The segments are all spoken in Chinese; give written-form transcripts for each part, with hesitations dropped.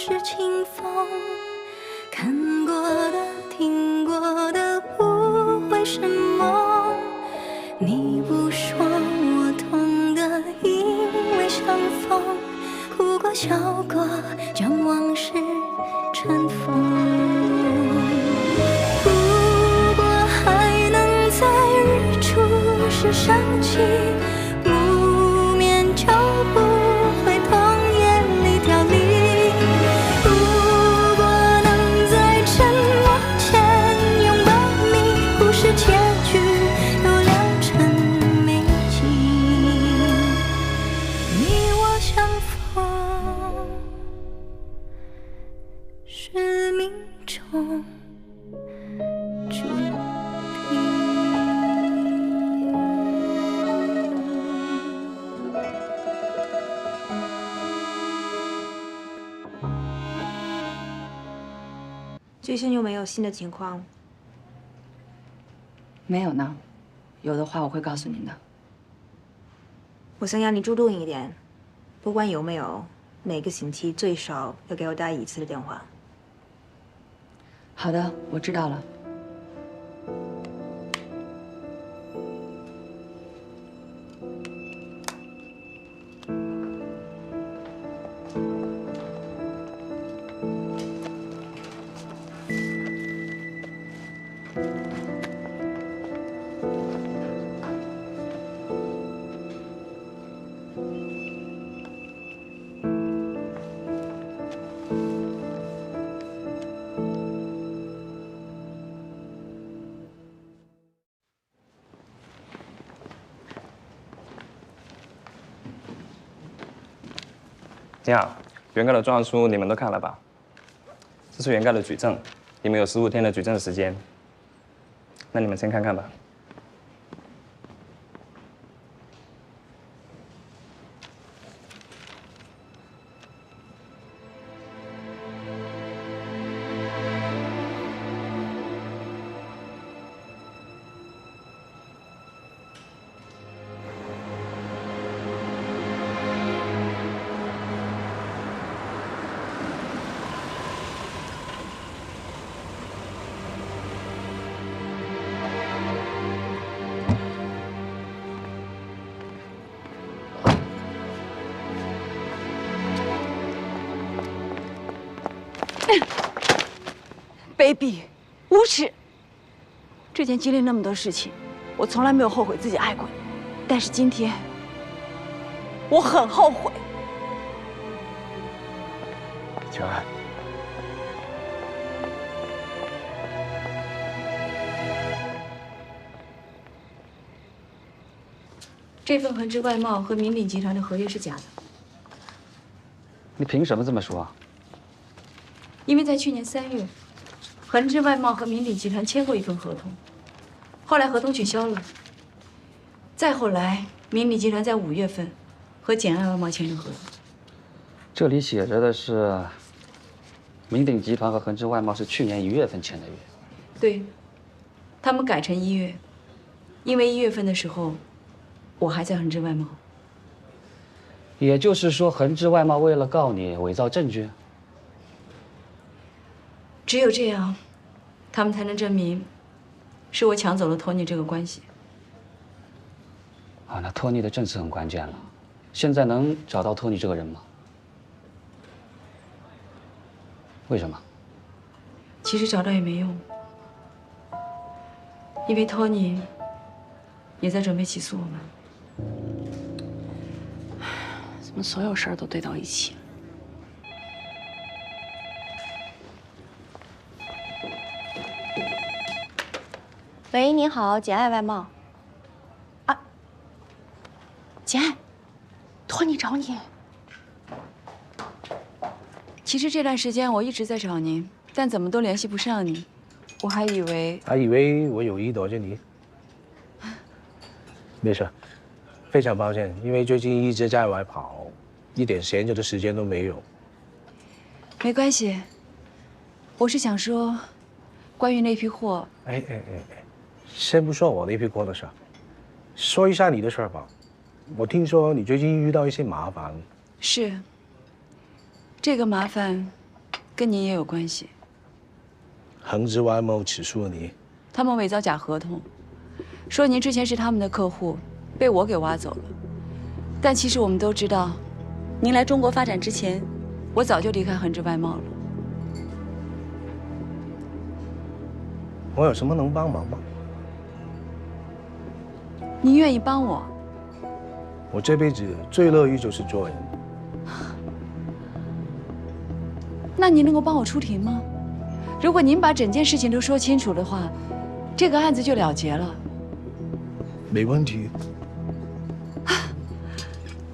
是清风。看过的、听过的不会是梦。你不说我痛的，因为相逢。哭过、笑过，将往事尘封。如果还能在日出时想起，不眠就不会痛夜里凋零。如果能在沉默前拥抱你，故事结局都良辰美景。你我相逢是命中注定。最近有没有新的情况？没有呢，有的话我会告诉您的。我想让你主动一点，不管有没有，每个星期最少要给我打1次的电话。好的，我知道了。你好，原告的状书你们都看了吧？这是原告的举证，你们有15天的举证时间。那你们先看看吧。卑鄙，无耻！之前经历那么多事情，我从来没有后悔自己爱过你，但是今天，我很后悔。小安，这份恒之外贸和明鼎集团的合约是假的，你凭什么这么说啊？因为在去年3月，恒之外贸和明鼎集团签过一份合同，后来合同取消了。再后来，明鼎集团在5月份和简爱外贸签了合同。这里写着的是，明鼎集团和恒之外贸是去年1月份签的约。对，他们改成1月，因为1月份的时候，我还在恒之外贸。也就是说，恒之外贸为了告你伪造证据。只有这样，他们才能证明是我抢走了托尼这个关系。啊，那托尼的证词很关键了。现在能找到托尼这个人吗？为什么？其实找到也没用，因为托尼也在准备起诉我们。怎么所有事儿都对到一起了？喂，您好，简爱外贸。啊，简爱，托尼找你。其实这段时间我一直在找您，但怎么都联系不上你，我还以为我有意躲着你。没事，非常抱歉，因为最近一直在外跑，一点闲着的时间都没有。没关系，我是想说，关于那批货。哎，先不说我那批货的事，说一下你的事吧。我听说你最近遇到一些麻烦。是。这个麻烦跟您也有关系。恒之外贸起诉你，他们伪造假合同，说您之前是他们的客户，被我给挖走了。但其实我们都知道，您来中国发展之前，我早就离开恒之外贸了。我有什么能帮忙吗？您愿意帮我？我这辈子最乐意就是做人。那您能够帮我出庭吗？如果您把整件事情都说清楚的话，这个案子就了结了。没问题。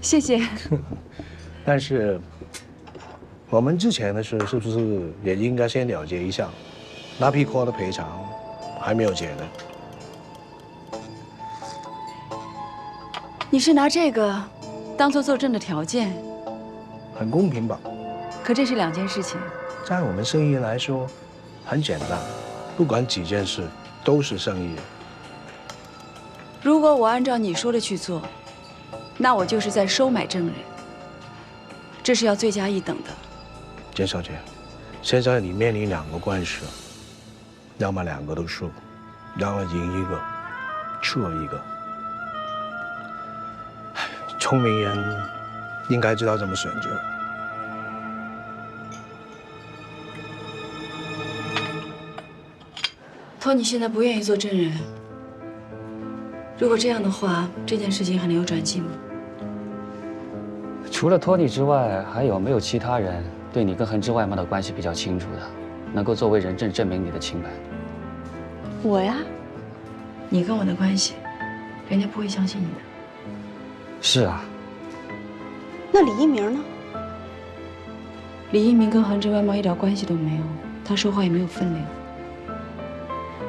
谢谢。但是，我们之前的事是不是也应该先了结一下？那批货的赔偿还没有结呢。你是拿这个当做作证的条件？很公平吧？可这是两件事情。在我们生意来说，很简单，不管几件事都是生意。如果我按照你说的去做，那我就是在收买证人，这是要罪加一等的。简小姐，现在你面临2个官司，要么2个都输，要么赢一个，错一个。聪明人应该知道怎么选择。托尼现在不愿意做证人，如果这样的话，这件事情还能有转机吗？除了托尼之外，还有没有其他人对你跟恒之外贸的关系比较清楚的，能够作为人证证明你的清白？我呀，你跟我的关系，人家不会相信你的。是啊。那李一鸣呢？李一鸣跟恒之外贸一点关系都没有，他说话也没有分量。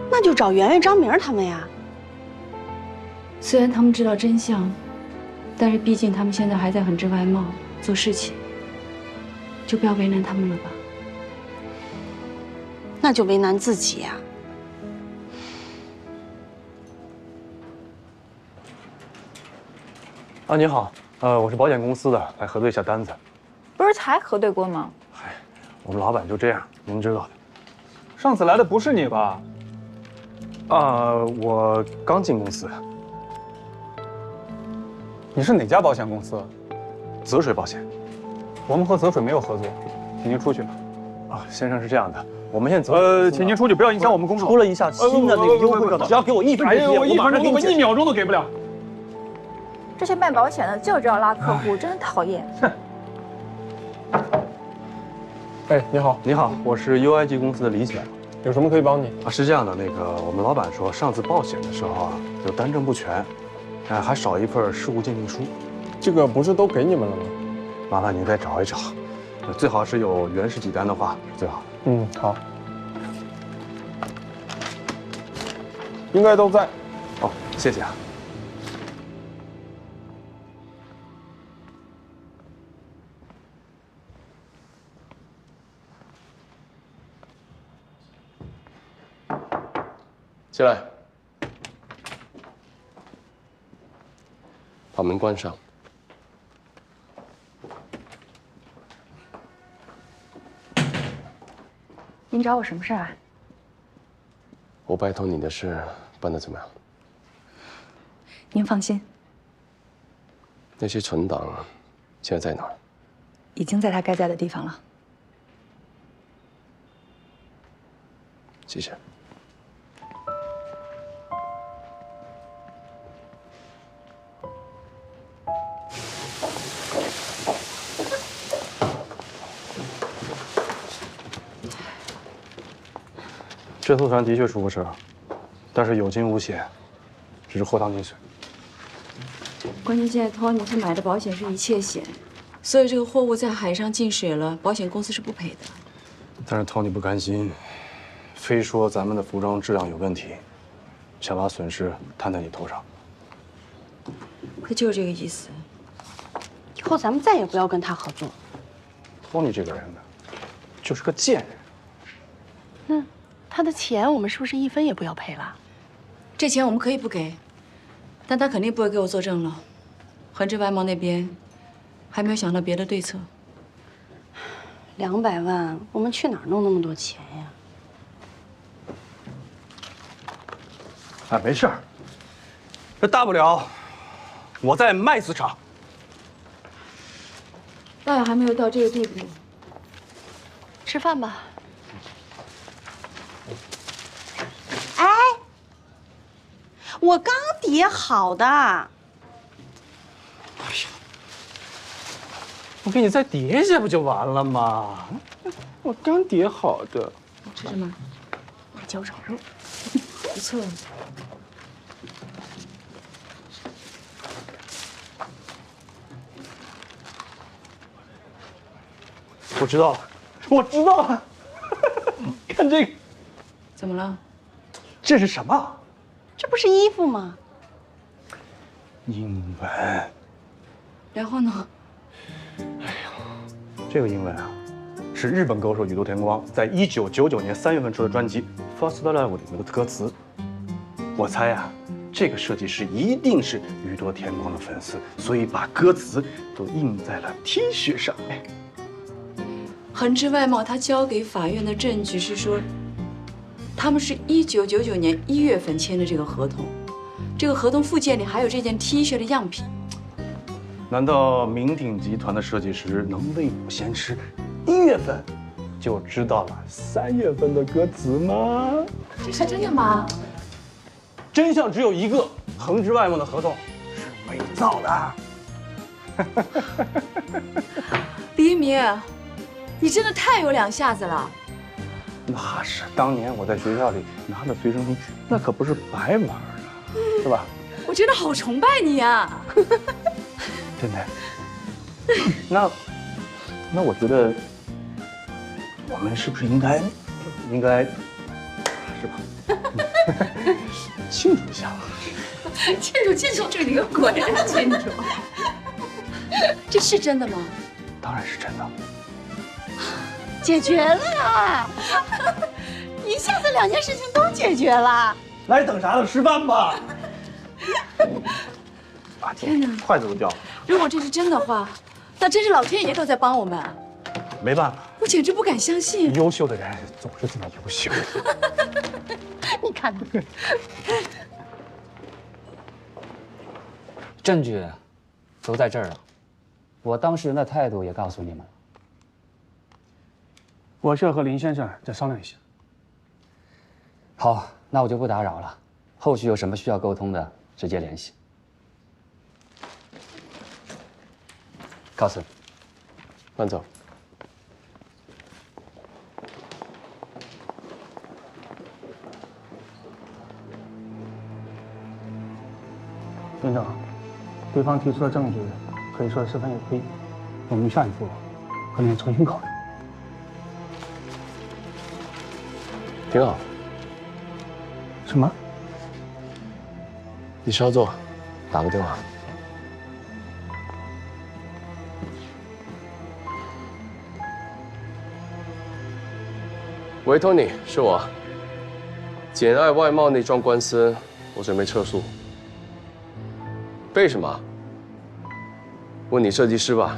那就找圆圆、张明他们呀。虽然他们知道真相，但是毕竟他们现在还在恒之外贸做事情，就不要为难他们了吧。那就为难自己呀。啊，你好，我是保险公司的，来核对一下单子。不是才核对过吗？嗨，我们老板就这样，您知道的。上次来的不是你吧？我刚进公司。你是哪家保险公司？泽水保险。我们和泽水没有合作，请您出去吧。啊，先生是这样的，我们现在请您出去，不要影响我们工作。出了一下新的那个优惠政策，只要给我1分钟时间，我1分钟都1秒钟都给不了。这些卖保险的就知道拉客户，真讨厌。哎，你好，你好，我是 UIG 公司的李姐，有什么可以帮你？啊，是这样的，我们老板说上次报险的时候啊，就单证不全，还少一份事故鉴定书。这个不是都给你们了吗？麻烦您再找一找，最好是有原始几单的话是最好。嗯，好。应该都在。哦，谢谢啊。进来，把门关上。您找我什么事儿啊？我拜托你的事办得怎么样？您放心，那些存档现在在哪儿？已经在他该在的地方了。谢谢。这艘船的确出过事，但是有惊无险，只是祸汤进水。关键现在托尼他买的保险是一切险，所以这个货物在海上进水了，保险公司是不赔的。但是 Tony 不甘心，非说咱们的服装质量有问题，想把损失摊在你头上。他就是这个意思。以后咱们再也不要跟他合作。Tony 这个人呢，就是个贱人。那他的钱我们是不是1分也不要赔了？这钱我们可以不给，但他肯定不会给我作证了。恒之外贸那边还没有想到别的对策。200万，我们去哪儿弄那么多钱呀？啊，没事儿，这大不了我再卖4场。倒也还没有到这个地步。吃饭吧。哎，我刚叠好的。哎呀，我给你再叠一下不就完了吗？我刚叠好的。吃什么？辣椒炒肉，不错。我知道了，我知道了。看这个，怎么了？这是什么？这不是衣服吗？英文。然后呢？这个英文啊，是日本歌手宇多田光在1999年3月份出的专辑《First Love》里面的歌词。我猜啊，这个设计师一定是宇多田光的粉丝，所以把歌词都印在了 T 恤上。哎，恒之外贸他交给法院的证据是说，他们是1999年1月份签的这个合同，这个合同附件里还有这件 T 恤的样品。难道明鼎集团的设计师能未卜先知，1月份就知道了3月份的歌词吗？这是真的吗？真相只有一个，恒之外贸的合同是伪造的。李一鸣，你真的太有两下子了。那是当年我在学校里拿的随身听，那可不是白玩的，是吧？我真的好崇拜你呀！真的。那我觉得，我们是不是应该，是吧？庆祝一下吧。庆祝你个鬼啊！庆祝！这是真的吗？当然是真的。解决了，一下子2件事情都解决了。来，等啥呢？吃饭吧。啊天哪，筷子都掉了。如果这是真的话，那真是老天爷都在帮我们。没办法，我简直不敢相信。优秀的人总是这么优秀。你看，证据都在这儿了，我当事人的态度也告诉你们了。我需要和林先生再商量一下。好，那我就不打扰了，后续有什么需要沟通的，直接联系。告辞。慢走。院长，对方提出的证据可以说十分有力，我们下一步可能重新考虑。挺好。什么？你稍坐，打个电话。喂，托尼，是我。简爱外贸那桩官司，我准备撤诉。为什么？问你设计师吧。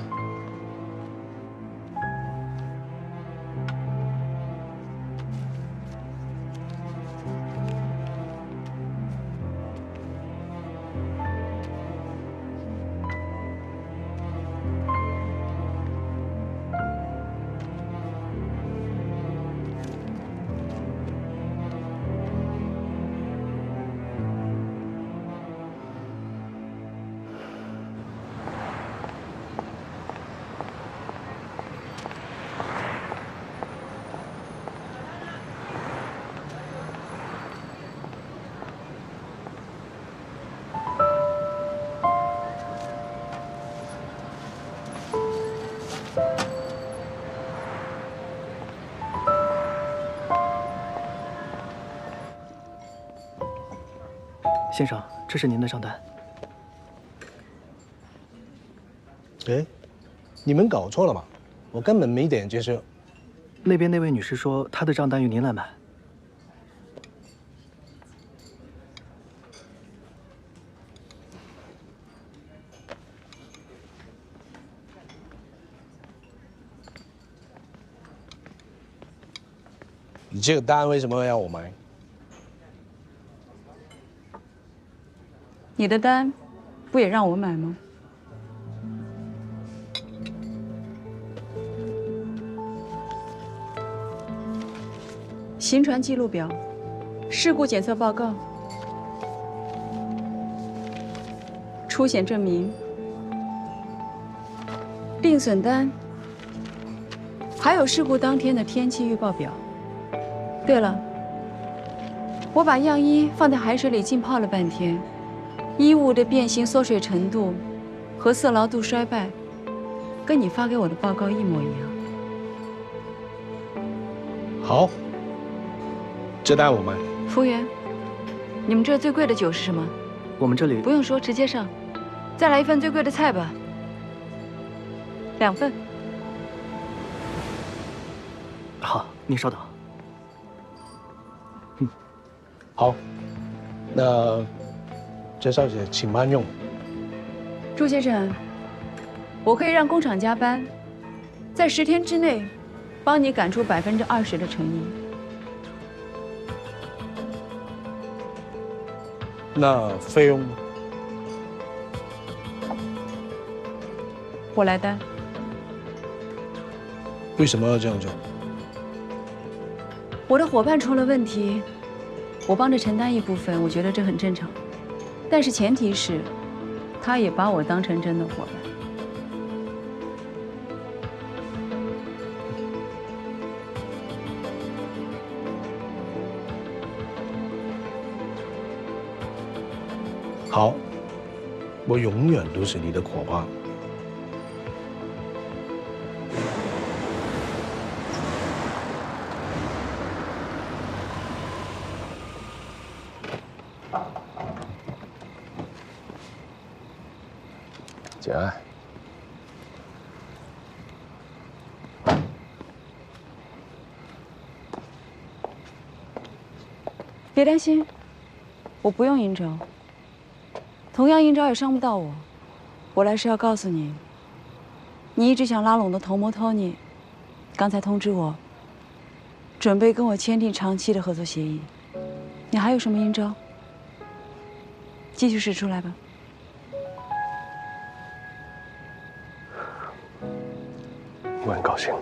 先生，这是您的账单。哎，你们搞错了吧？我根本没点进去。那边那位女士说，她的账单由您来买。你这个单为什么要我买？你的单不也让我买吗？行船记录表、事故检测报告、出险证明、定损单，还有事故当天的天气预报表。对了，我把样衣放在海水里浸泡了半天，衣物的变形缩水程度和色牢度衰败，跟你发给我的报告一模一样。好，这单我买。服务员，你们这最贵的酒是什么？我们这里不用说，直接上。再来一份最贵的菜吧，2份。好，您稍等。好，那这小姐请慢用。朱先生，我可以让工厂加班，在10天之内，帮你赶出20%的诚意。那费用呢？我来单。为什么要这样做？我的伙伴出了问题，我帮着承担一部分，我觉得这很正常。但是前提是，他也把我当成真的伙伴。好，我永远都是你的伙伴。简爱，别担心，我不用应招。同样应招也伤不到我。我来是要告诉你，你一直想拉拢的同谋 Tony， 刚才通知我，准备跟我签订长期的合作协议。你还有什么应招？继续使出来吧。我很高兴，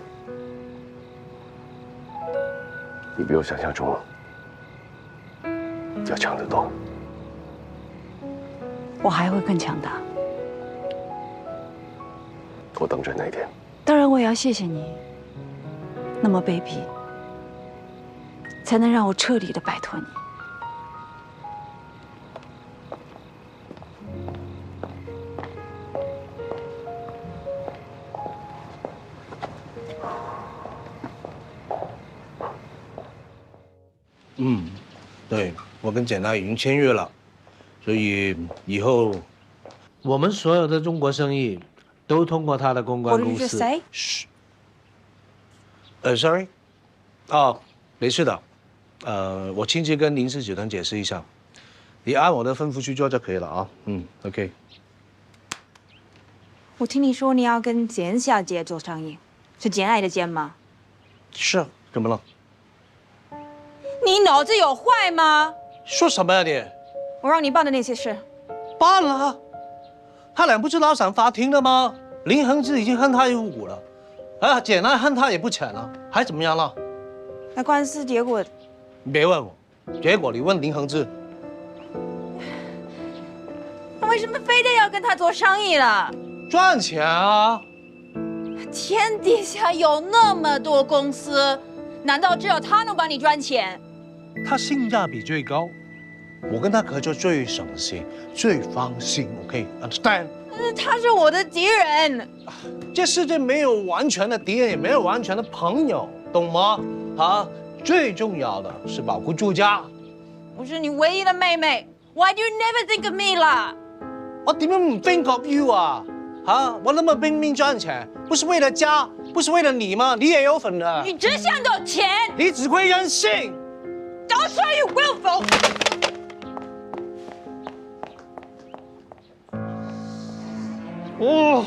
你比我想象中要强得多。我还会更强大。我等着那一天。当然，我也要谢谢你，那么卑鄙，才能让我彻底的摆脱你。对，我跟简爱已经签约了，所以以后我们所有的中国生意都通过他的公关公司。嘘。sorry， 哦，没事的，我亲自跟林氏集团解释一下，你按我的吩咐去做就可以了啊。OK。我听你说你要跟简小姐做生意，是简爱的简吗？是，怎么了？你脑子有坏吗？说什么呀你？我让你办的那些事，办了。他俩不是拉上法庭了吗？林恒志已经恨他入骨了，简爱恨他也不浅了，还怎么样了？那官司结果，你别问我，结果你问林恒志。那为什么非得要跟他做生意了？赚钱啊！天底下有那么多公司，难道只有他能帮你赚钱？他性价比最高，我跟他合作最省心、最放心。OK，understand？他是我的敌人。这世界没有完全的敌人，也没有完全的朋友，懂吗？最重要的是保护住家。我是你唯一的妹妹 ，Why do you never think of me 啦？我點樣唔 think of you 啊？我那麼拼命賺錢，不是為了家，不是為了你嗎？你也有份的。你只想到錢，你只會任性。Don't show you willful。哦。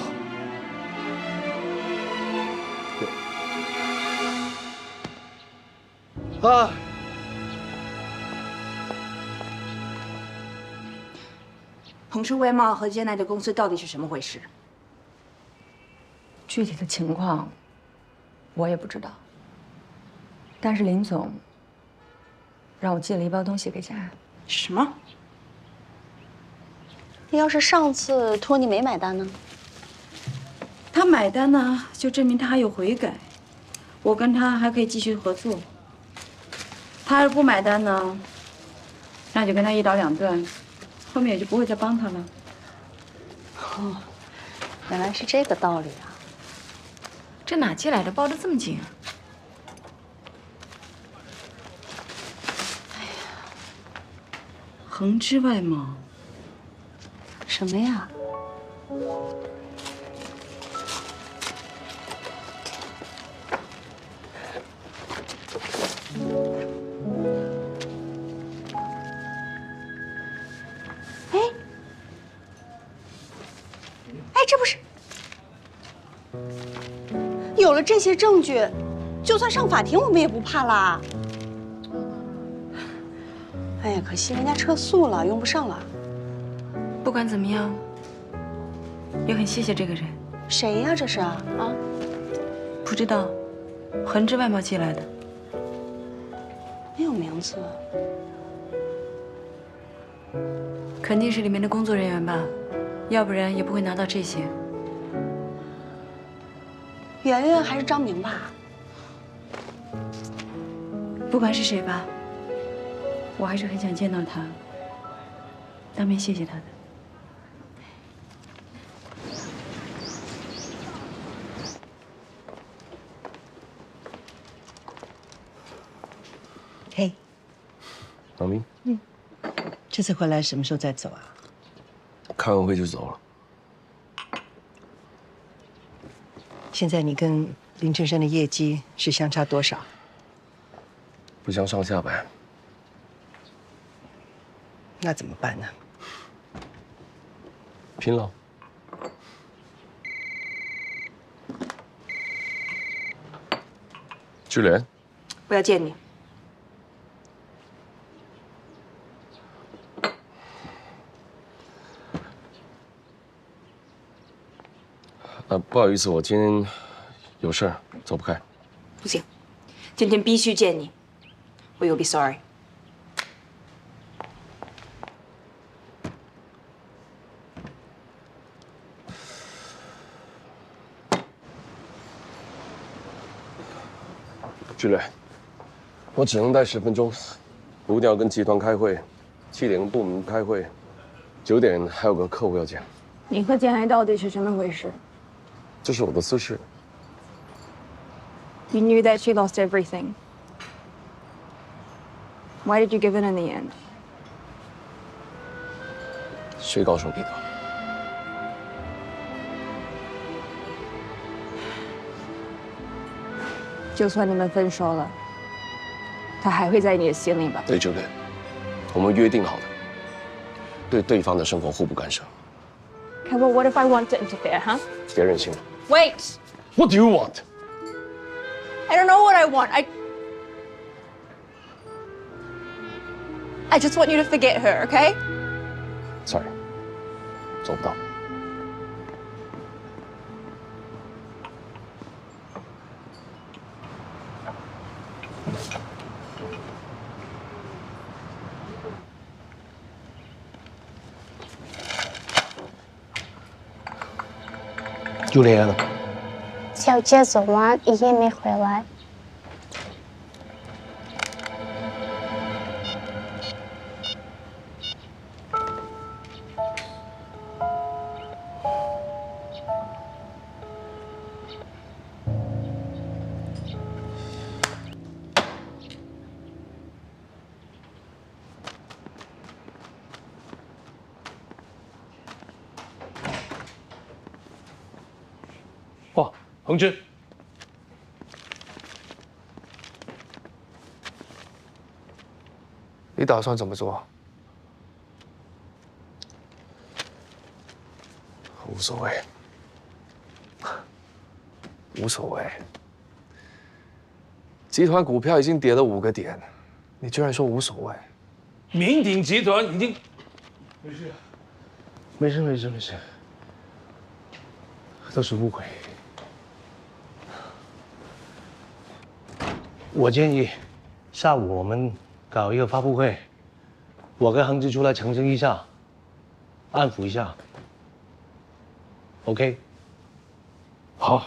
啊！恒之外贸和建奈的公司到底是什么回事？具体的情况我也不知道，但是林总让我寄了一包东西给佳安。什么？要是上次托尼没买单呢？他买单呢，就证明他还有悔改，我跟他还可以继续合作。他要是不买单呢，那就跟他一刀两断，后面也就不会再帮他了。哦，原来是这个道理啊！这哪借来的，抱得这么紧啊？哎呀，恒之外贸。什么呀？哎，这不是有了这些证据，就算上法庭，我们也不怕啦。哎呀，可惜人家撤诉了，用不上了。不管怎么样，也很谢谢这个人。谁呀？这是啊？不知道，恒之外贸寄来的。没有名字。肯定是里面的工作人员吧，要不然也不会拿到这些。圆圆还是张明吧？不管是谁吧，我还是很想见到他，当面谢谢他的。嘿，老明，这次回来什么时候再走啊？开完会就走了。现在你跟林振山的业绩是相差多少？不相上下呗。那怎么办呢？拼了！志莲，我要见你。不好意思，我今天有事儿，走不开。不行，今天必须见你。我 will be sorry。志磊，我只能待10分钟，5点要跟集团开会，7点跟部门开会，9点还有个客户要见。你和建爱到底是什么回事？这是我的私事。You knew that she lost everything. Why did you give in the end? 谁告诉你的？就算你们分手了，他还会在你的心里吧？对，就对，我们约定好的，对对方的生活互不干涉。Okay, well, what if I want to interfere, huh? 别任性。Wait. What do you want? I don't know what I want. I just want you to forget her, okay? Sorry， 做不到。就莲呢？小杰走完，爷爷没回来。哇，恒之，你打算怎么做？无所谓，无所谓。集团股票已经跌了5个点，你居然说无所谓？明鼎集团已经没事，都是误会。我建议下午我们搞一个发布会，我跟恒志出来澄清一下，安抚一下。OK？ 好，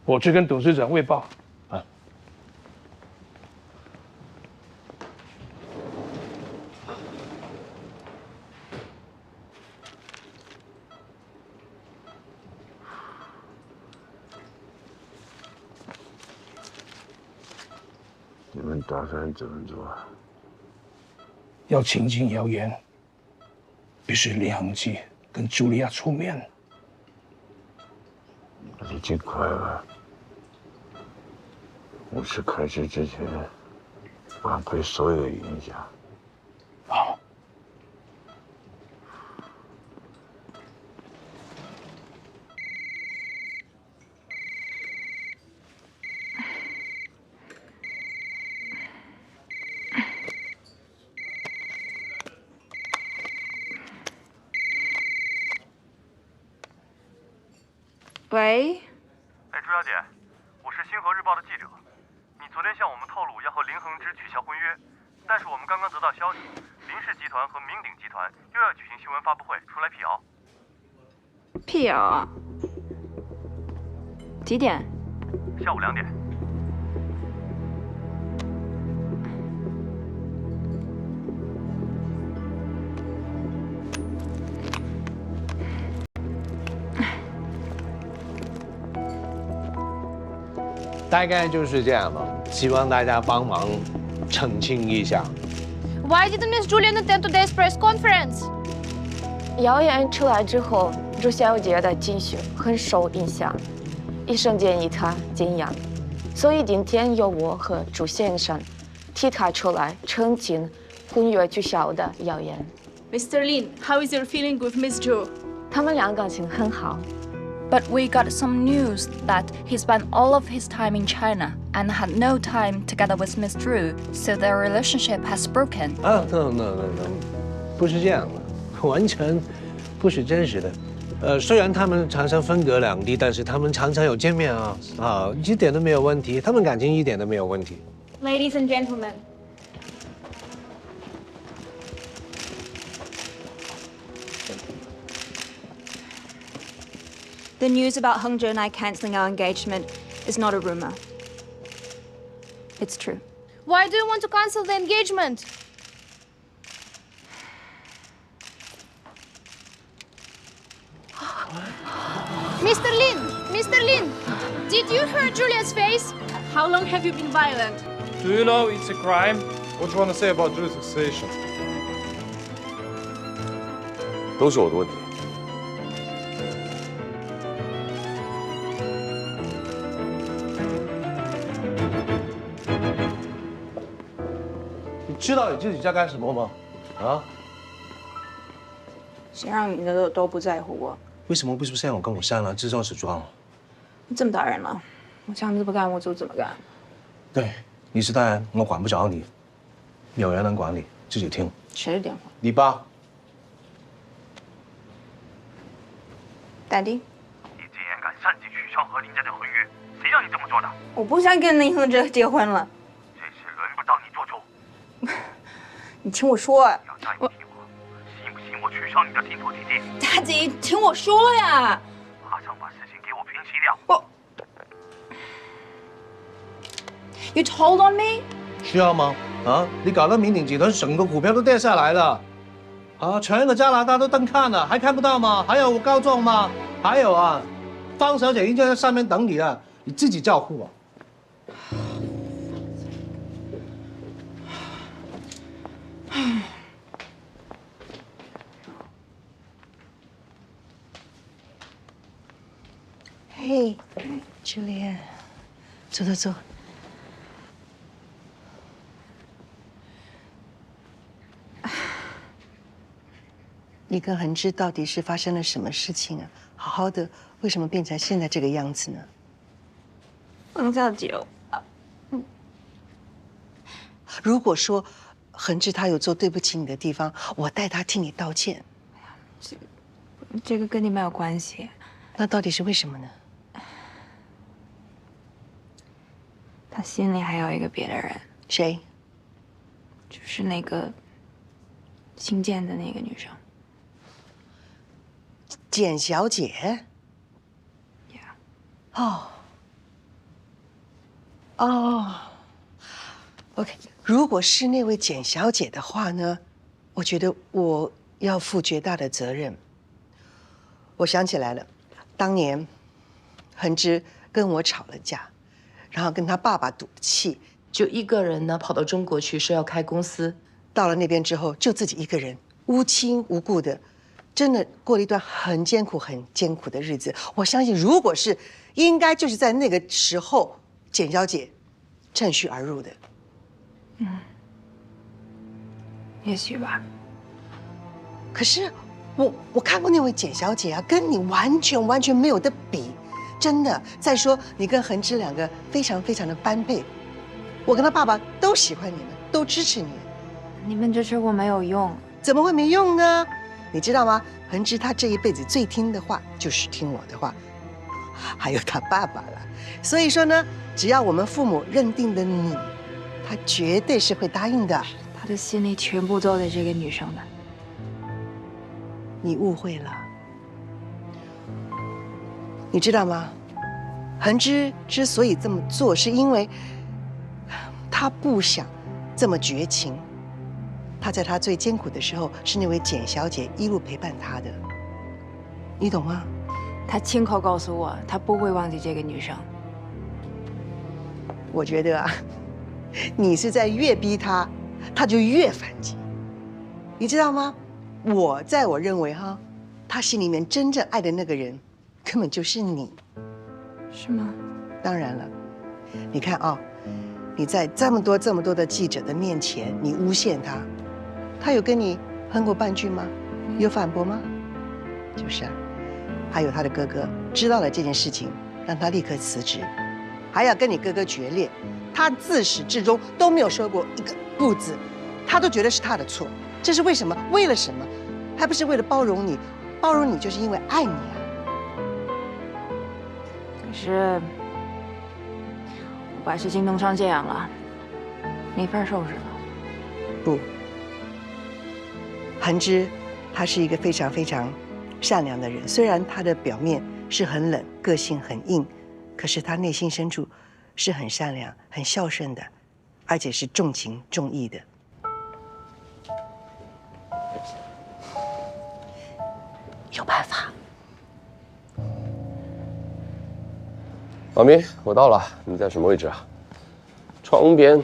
我去跟董事长汇报。啊。你们打算怎么做？要澄清谣言，必须林恒基跟茱莉亚出面。已经快了，50开始之前挽回所有的影响。好。喂，哎，朱小姐，我是《星河日报》的记者。你昨天向我们透露要和林恒之取消婚约，但是我们刚刚得到消息，林氏集团和明鼎集团又要举行新闻发布会，出来辟谣。辟谣啊？几点？下午2点。大概就是这样了，希望大家帮忙澄清一下。Why didn't Miss Julian attend today's press conference？ 谣言出来之后，朱小姐的情绪很受影响，医生建议她静养，所以今天由我和朱先生替她出来澄清婚约取消的谣言。Mr. Lin, how is your feeling with Miss Zhu? 他们俩感情很好。But we got some news that he spent all of his time in China and had no time together with Miss Zhu, so their relationship has broken. 啊，不是这样的，完全不是真实的。虽然他们常常分隔两地，但是他们常常有见面啊，一点都没有问题，他们感情一点都没有问题。Ladies and gentlemen. The news about Hengzhe and I cancelling our engagement is not a rumor. It's true. Why do you want to cancel the engagement? Mr. Lin, did you hurt Julia's face? How long have you been violent? Do you know it's a crime? What do you want to say about Julie's accusation? 都是我的问题。你知道你自己在干什么吗？啊？谁让你的都不在乎我？为什么不出现我跟我商量自作主张？你这么大人了，我想怎么干我就怎么干。对，你是大人，我管不着你。有人能管你，自己听。谁的电话？你爸。Daddy。你竟然敢擅自取消和林家的婚约，谁让你这么做的？我不想跟林恒哲结婚了。这事轮不到你做主。你听我说。要答应听我，信不信我取消你的停土地地？Daddy，听我说呀。马上把事情给我平息掉。You told on me？ 需要吗？啊，你搞到明鼎集团整个股票都掉下来了，啊，全个加拿大都登看了，还看不到吗？还有告状吗？还有啊，方小姐已经在上面等你了，你自己照顾啊。嘿，Julian，坐坐坐。你跟恒之到底是发生了什么事情啊？好好的，为什么变成现在这个样子呢？王小九，如果说恒之他有做对不起你的地方，我代他替你道歉。这个跟你没有关系。那到底是为什么呢？他心里还有一个别的人。谁？就是那个新建的那个女生。简小姐。哦。哦。OK， 如果是那位简小姐的话呢，我觉得我要负绝大的责任。我想起来了，当年恒之跟我吵了架，然后跟他爸爸赌气，就一个人呢跑到中国去，说要开公司。到了那边之后，就自己一个人无亲无故的，真的过了一段很艰苦的日子。我相信，如果是应该就是在那个时候，简小姐趁虚而入的。也许吧。可是我看过那位简小姐啊，跟你完全没有得比，真的。再说你跟恒之两个非常的般配，我跟他爸爸都喜欢你们，都支持你。你们支持我没有用，怎么会没用呢？你知道吗？恒之他这一辈子最听的话就是听我的话，还有他爸爸了。所以说呢，只要我们父母认定的你，他绝对是会答应的。他的心里全部都在这个女生的。你误会了，你知道吗？恒之之所以这么做，是因为他不想这么绝情。他在他最艰苦的时候，是那位简小姐一路陪伴他的，你懂吗？他亲口告诉我，他不会忘记这个女生。我觉得啊，你是在越逼他，他就越反击，你知道吗？我认为哈，他心里面真正爱的那个人，根本就是你，是吗？当然了，你看啊，你在这么多的记者的面前，你诬陷他，他有跟你哼过半句吗？有反驳吗？就是啊，还有他的哥哥知道了这件事情，让他立刻辞职，还要跟你哥哥决裂，他自始至终都没有说过一个不字，他都觉得是他的错。这是为什么？为了什么？还不是为了包容你？包容你就是因为爱你啊！可是我把事情弄成这样了，没法收拾了。不，恒之他是一个非常善良的人，虽然他的表面是很冷，个性很硬，可是他内心深处是很善良、很孝顺的，而且是重情重义的。有办法。妈咪，我到了，你在什么位置啊？窗边。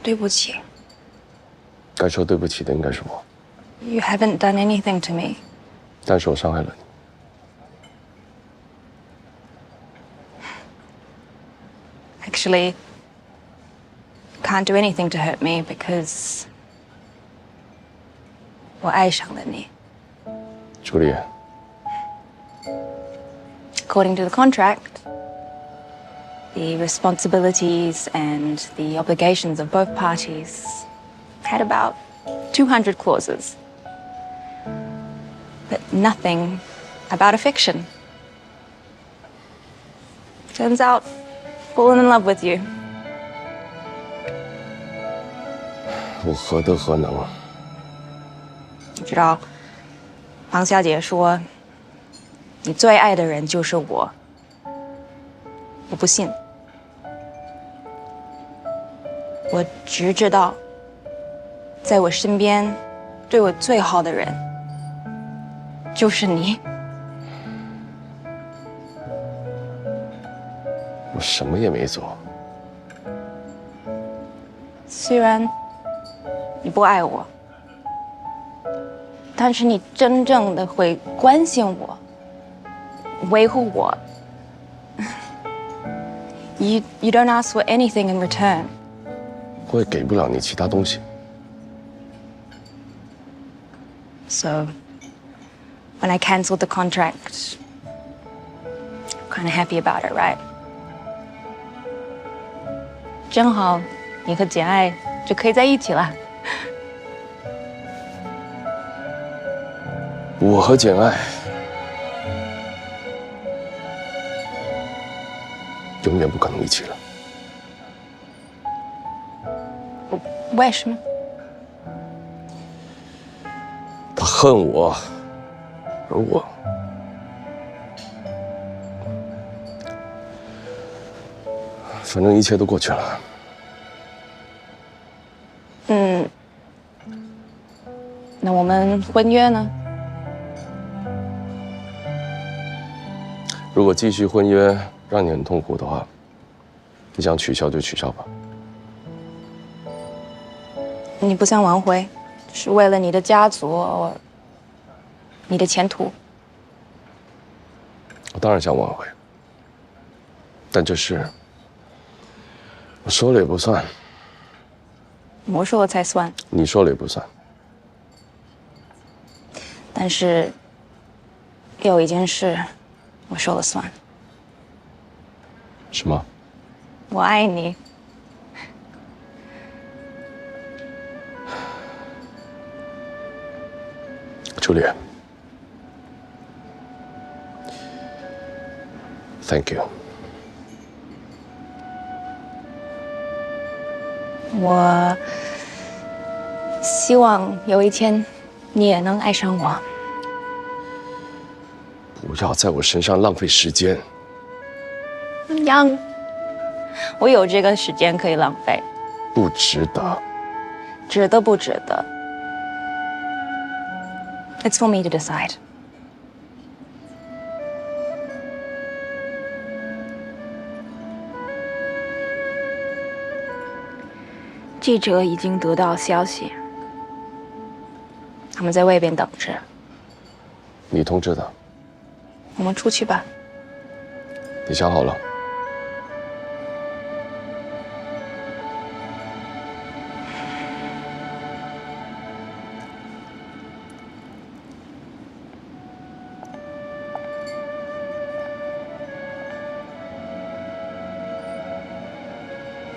对不起。该说对不起的应该是我。You haven't done anything to me. 但是我伤害了你。Actually, can't do anything to hurt me because 我爱上了你。朱丽叶。According to the contract, the responsibilities and the obligations of both parties had about 200 clauses, but nothing about a fiction. Turns out, fallen in love with you. 我何德何能？你知道，庞小姐说，你最爱的人就是我。我不信，我只知道，在我身边，对我最好的人就是你。我什么也没做。虽然你不爱我，但是你真正的会关心我，维护我。You don't ask for anything in return. 我也给不了你其他东西。So, when I canceled the contract, kind of happy about it, right? 正好，你和简爱就可以在一起了。我和简爱永远不可能一起了。为什么？他恨我，而我反正一切都过去了。那我们婚约呢？如果继续婚约让你很痛苦的话，你想取消就取消吧。你不想挽回，是为了你的家族，你的前途。我当然想挽回，但这事我说了也不算，我说了才算。你说了也不算。但是有一件事，我说了算。什么？我爱你。朱莉 ，Thank you。我希望有一天你也能爱上我。不要在我身上浪费时间。让，我有这个时间可以浪费。不值得。值得不值得 ？It's for me to decide. 记者已经得到消息，他们在外边等着。你通知的。我们出去吧。你想好了？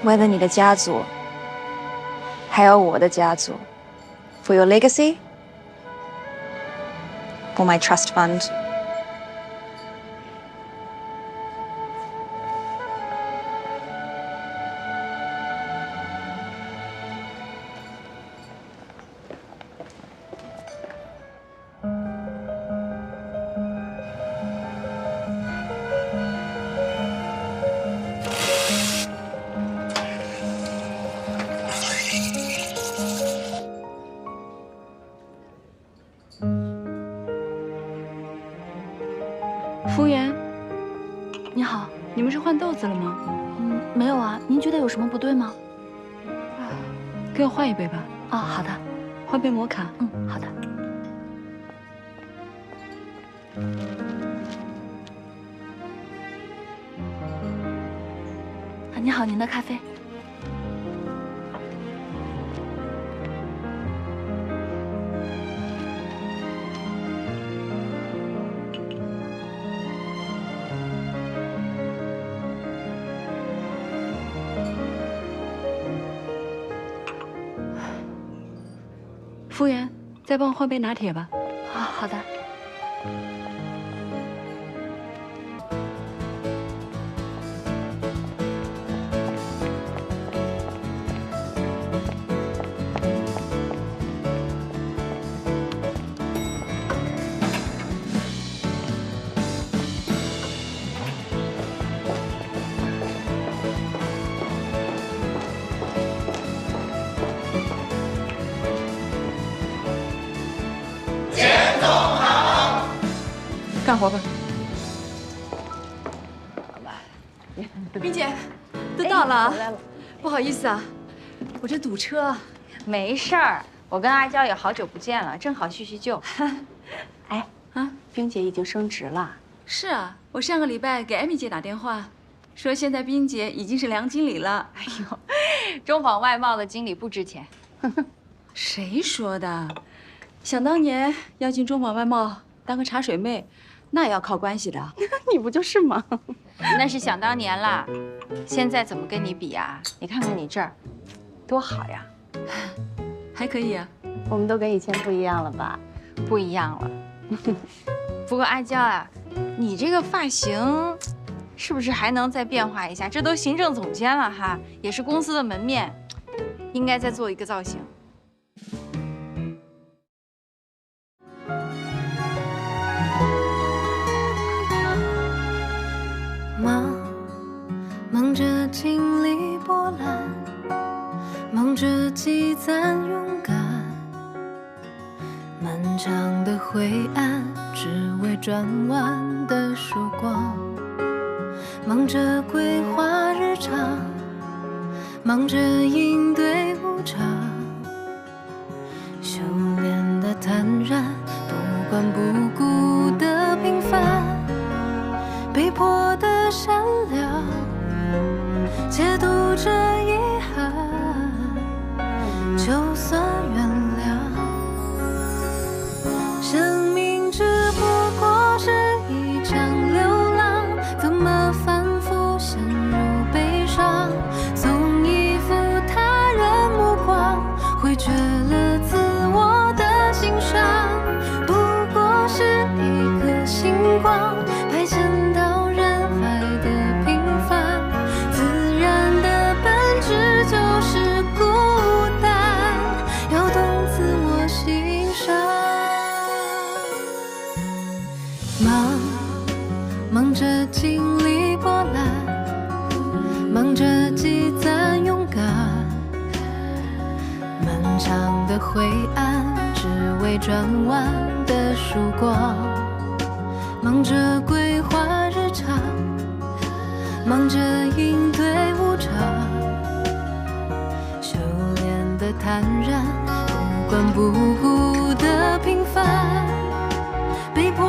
为了你的家族，还有我的家族 ，for your legacy, for my trust fund. 服务员，你好，你们是换豆子了吗？没有啊，您觉得有什么不对吗？给我换一杯吧。啊，好的，换杯摩卡。好的。你好，您的咖啡。服务员，再帮我换杯拿铁吧。啊，好的。干活吧。冰姐，都到了，回来了。不好意思啊，我这堵车。没事儿，我跟阿娇也好久不见了，正好叙叙旧。哎，冰姐已经升职了。是啊，我上个礼拜给艾米姐打电话，说现在冰姐已经是梁经理了。哎呦，中纺外贸的经理不值钱。谁说的？想当年要进中纺外贸当个茶水妹，那也要靠关系的。你不就是吗？那是想当年啦，现在怎么跟你比啊？你看看你这儿，多好呀！还可以啊。我们都跟以前不一样了吧？不一样了。不过阿娇啊，你这个发型是不是还能再变化一下？这都行政总监了哈，也是公司的门面，应该再做一个造型。忙着经历波澜，忙着积攒勇敢，漫长的灰暗，只为转弯的曙光。忙着规划日常，忙着应对无常，修炼的坦然，不管不顾的平凡，被迫的善良，解读着遗憾，就算原谅。生命只不过是一场流浪，怎么反复陷入悲伤？总依附他人目光，回绝了自我的欣赏。不过是一颗星光，排遣到人海的平凡。自然的本质就是孤单，要懂自我欣赏。忙着经历波澜，忙着积攒勇敢，漫长的灰暗，只为转弯的曙光。忙着规划日常，忙着应对无常，修炼的坦然，不管不顾的平凡，被迫